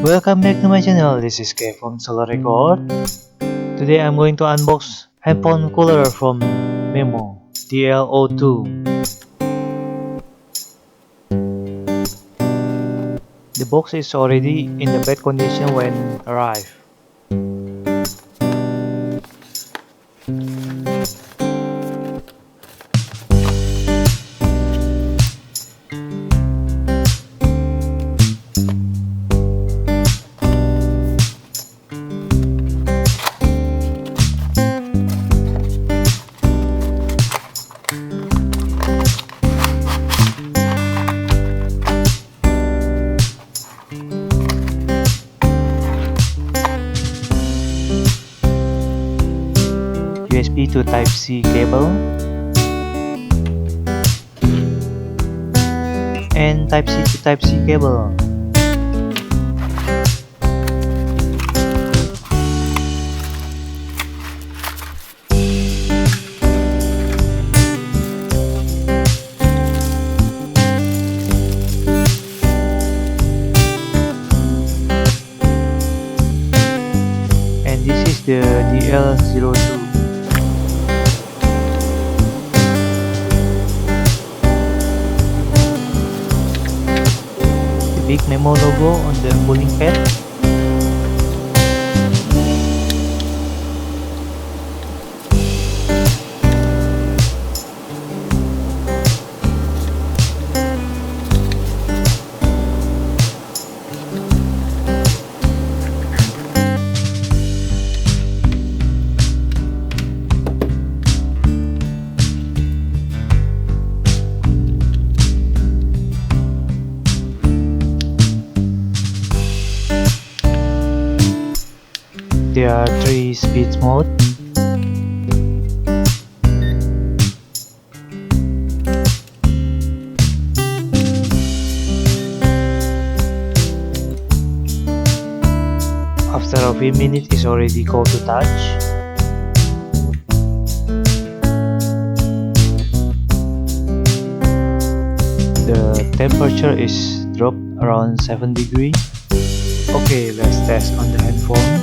Welcome back to my channel. This is K from Solar Record. Today I'm going to unbox handphone cooler from Memo DL-02. The box is already in the bad condition when arrived. USB to Type-C cable and Type-C to Type-C cable. And this is the DL-02. Big Memo logo on the cooling pad. There are 3 speed modes. After a few minutes, it's already cold to touch. The temperature is dropped around 7 degrees. Okay, let's test on the handphone.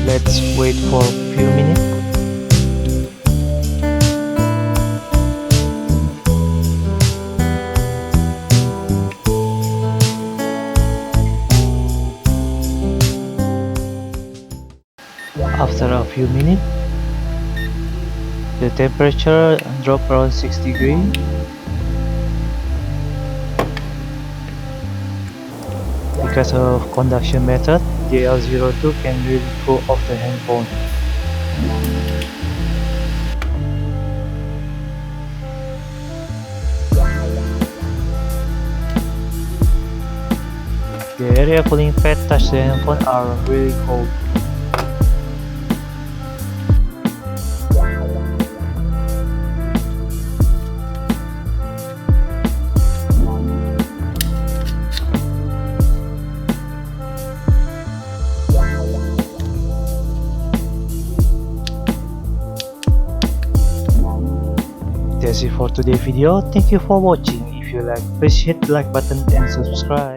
Let's wait for a few minutes. After a few minutes, the temperature dropped around 6 degrees. Because of conduction method, DL-02 can really cool off the handphone. The area cooling pad touch the handphone are really cold. That's it for today's video. Thank you for watching. If you like, please hit the like button and subscribe.